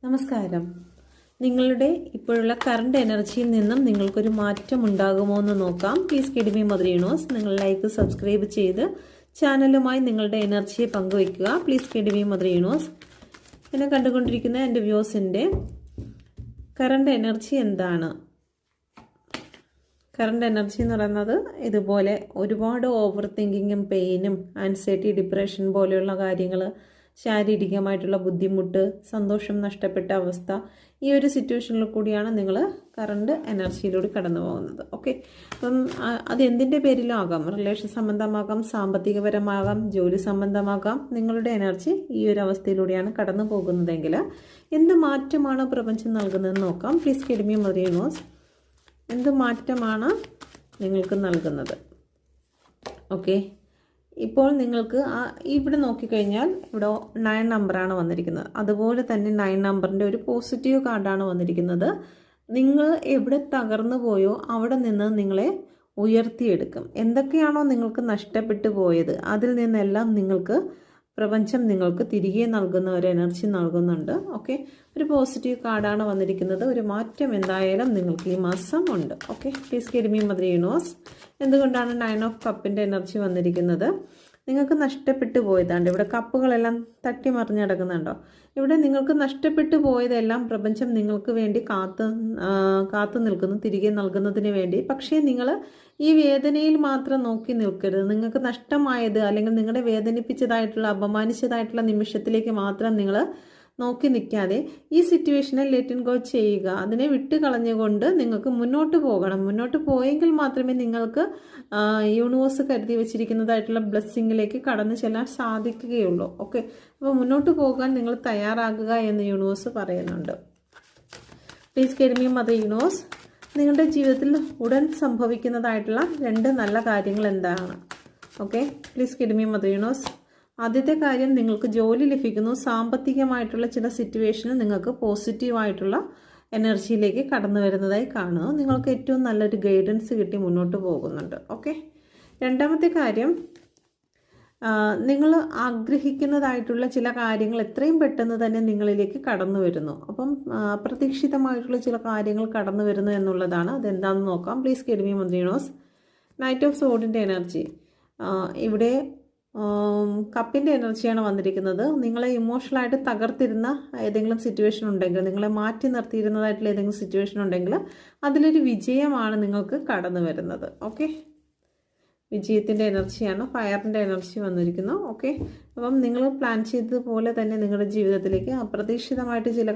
നമസ്കാരം. നിങ്ങളുടെ ഇപ്പോഴുള്ള കറണ്ട് എനർജിയിൽ നിന്നും നിങ്ങൾക്കൊരു മാറ്റം ഉണ്ടാകുമോ എന്ന് നോക്കാം. Please kid me mother universe. നിങ്ങൾ ലൈക്ക് സബ്സ്ക്രൈബ് ചെയ്ത് ചാനലുമായി നിങ്ങളുടെ എനർജിയെ പങ്കുവയ്ക്കുക. Please kid me mother universe. എന്നെ കണ്ടുകൊണ്ടിരിക്കുന്ന എൻ്റെ വ്യൂസിൻ്റെ കറണ്ട് എനർജി എന്താണ്? കറണ്ട് എനർജി എന്ന് പറയുന്നത് ഇതുപോലെ ഒരുപാട് ഓവർ തിങ്കിങ്ങും പെയിനും ആൻസൈറ്റി ഡിപ്രഷൻ പോലെയുള്ള കാര്യങ്ങൾ, ശാരീരികമായിട്ടുള്ള ബുദ്ധിമുട്ട്, സന്തോഷം നഷ്ടപ്പെട്ട അവസ്ഥ, ഈ ഒരു സിറ്റുവേഷനിൽ കൂടിയാണ് നിങ്ങൾ കറണ്ട് എനർജിയിലൂടെ കടന്നു പോകുന്നത്. ഓക്കെ, അപ്പം അത് എന്തിൻ്റെ പേരിലും ആകാം. റിലേഷൻ സംബന്ധമാകാം, സാമ്പത്തികപരമാകാം, ജോലി സംബന്ധമാകാം. നിങ്ങളുടെ എനർജി ഈ ഒരു അവസ്ഥയിലൂടെയാണ് കടന്നു പോകുന്നതെങ്കിൽ എന്ത് മാറ്റമാണ് പ്രപഞ്ചം നൽകുന്നതെന്ന് നോക്കാം. Please kid me mother universe. എന്ത് മാറ്റമാണ് നിങ്ങൾക്ക് നൽകുന്നത്? ഓക്കെ, ഇപ്പോൾ നിങ്ങൾക്ക് ഇവിടെ നോക്കിക്കഴിഞ്ഞാൽ ഇവിടെ 9 നമ്പറാണ് വന്നിരിക്കുന്നത്. അതുപോലെ തന്നെ 9 നമ്പറിൻ്റെ ഒരു പോസിറ്റീവ് കാർഡാണ് വന്നിരിക്കുന്നത്. നിങ്ങൾ എവിടെ തകർന്നു പോയോ അവിടെ നിന്ന് നിങ്ങളെ ഉയർത്തിയെടുക്കും. എന്തൊക്കെയാണോ നിങ്ങൾക്ക് നഷ്ടപ്പെട്ടു പോയത് അതിൽ നിന്നെല്ലാം നിങ്ങൾക്ക് പ്രപഞ്ചം നിങ്ങൾക്ക് തിരികെ നൽകുന്ന ഒരു എനർജി നൽകുന്നുണ്ട്. ഓക്കെ, ഒരു പോസിറ്റീവ് കാർഡാണ് വന്നിരിക്കുന്നത്. ഒരു മാറ്റം എന്തായാലും നിങ്ങൾക്ക് ഈ മാസം ഉണ്ട്. Okay, please kid me mother universe. എന്തുകൊണ്ടാണ് 9 ഓഫ് കപ്പിൻ്റെ എനർജി വന്നിരിക്കുന്നത്? നിങ്ങൾക്ക് നഷ്ടപ്പെട്ടു പോയതാണ്ട് ഇവിടെ കപ്പുകളെല്ലാം തട്ടിമറിഞ്ഞ് കിടക്കുന്നുണ്ടോ? ഇവിടെ നിങ്ങൾക്ക് നഷ്ടപ്പെട്ടു പോയതെല്ലാം പ്രപഞ്ചം നിങ്ങൾക്ക് വേണ്ടി കാത്തു നിൽക്കുന്നു, തിരികെ നൽകുന്നതിന് വേണ്ടി. പക്ഷേ നിങ്ങൾ ഈ വേദനയിൽ മാത്രം നോക്കി നിൽക്കരുത്. നിങ്ങൾക്ക് നഷ്ടമായത് അല്ലെങ്കിൽ നിങ്ങളെ വേദനിപ്പിച്ചതായിട്ടുള്ള, അപമാനിച്ചതായിട്ടുള്ള നിമിഷത്തിലേക്ക് മാത്രം നിങ്ങൾ നോക്കി നിൽക്കാതെ ഈ സിറ്റുവേഷനെ ലെറ്റ് ഗോ ചെയ്യുക. അതിനെ വിട്ട് കളഞ്ഞുകൊണ്ട് നിങ്ങൾക്ക് മുന്നോട്ട് പോകണം. മുന്നോട്ട് പോയെങ്കിൽ മാത്രമേ നിങ്ങൾക്ക് യൂണിവേഴ്സ് കരുതി വെച്ചിരിക്കുന്നതായിട്ടുള്ള ബ്ലെസ്സിങ്ങിലേക്ക് കടന്നു ചെല്ലാൻ സാധിക്കുകയുള്ളൂ. ഓക്കെ, അപ്പോൾ മുന്നോട്ട് പോകാൻ നിങ്ങൾ തയ്യാറാകുക എന്ന് യൂണിവേഴ്സ് പറയുന്നുണ്ട്. Please kid me mother universe. നിങ്ങളുടെ ജീവിതത്തിൽ ഉടൻ സംഭവിക്കുന്നതായിട്ടുള്ള 2 നല്ല കാര്യങ്ങൾ എന്താണ്? Okay, please kid me mother universe. ആദ്യത്തെ കാര്യം, നിങ്ങൾക്ക് ജോലി ലഭിക്കുന്നു. സാമ്പത്തികമായിട്ടുള്ള ചില സിറ്റുവേഷനിൽ നിങ്ങൾക്ക് പോസിറ്റീവായിട്ടുള്ള എനർജിയിലേക്ക് കടന്നു വരുന്നതായി കാണുന്നു. നിങ്ങൾക്ക് ഏറ്റവും നല്ലൊരു ഗൈഡൻസ് കിട്ടി മുന്നോട്ട് പോകുന്നുണ്ട്. ഓക്കെ, രണ്ടാമത്തെ കാര്യം, നിങ്ങൾ ആഗ്രഹിക്കുന്നതായിട്ടുള്ള ചില കാര്യങ്ങൾ എത്രയും പെട്ടെന്ന് തന്നെ നിങ്ങളിലേക്ക് കടന്നു വരുന്നു. അപ്പം അപ്രതീക്ഷിതമായിട്ടുള്ള ചില കാര്യങ്ങൾ കടന്നു വരുന്നു എന്നുള്ളതാണ്. അതെന്താണെന്ന് നോക്കാം. Please kid me mother universe. Night of സോഡിൻ്റെ എനർജി. ഇവിടെ കപ്പിൻ്റെ എനർജിയാണ് വന്നിരിക്കുന്നത്. നിങ്ങളെ ഇമോഷണലായിട്ട് തകർത്തിരുന്ന ഏതെങ്കിലും സിറ്റുവേഷൻ ഉണ്ടെങ്കിൽ, നിങ്ങളെ മാറ്റി നിർത്തിയിരുന്നതായിട്ടുള്ള ഏതെങ്കിലും സിറ്റുവേഷൻ ഉണ്ടെങ്കിൽ അതിലൊരു വിജയമാണ് നിങ്ങൾക്ക് കടന്നു വരുന്നത്. ഓക്കെ, വിജയത്തിൻ്റെ എനർജിയാണ്. ഫയറിൻ്റെ എനർജി വന്നിരിക്കുന്നു. ഓക്കെ, അപ്പം നിങ്ങൾ പ്ലാൻ ചെയ്തതുപോലെ തന്നെ നിങ്ങളുടെ ജീവിതത്തിലേക്ക് അപ്രതീക്ഷിതമായിട്ട് ചില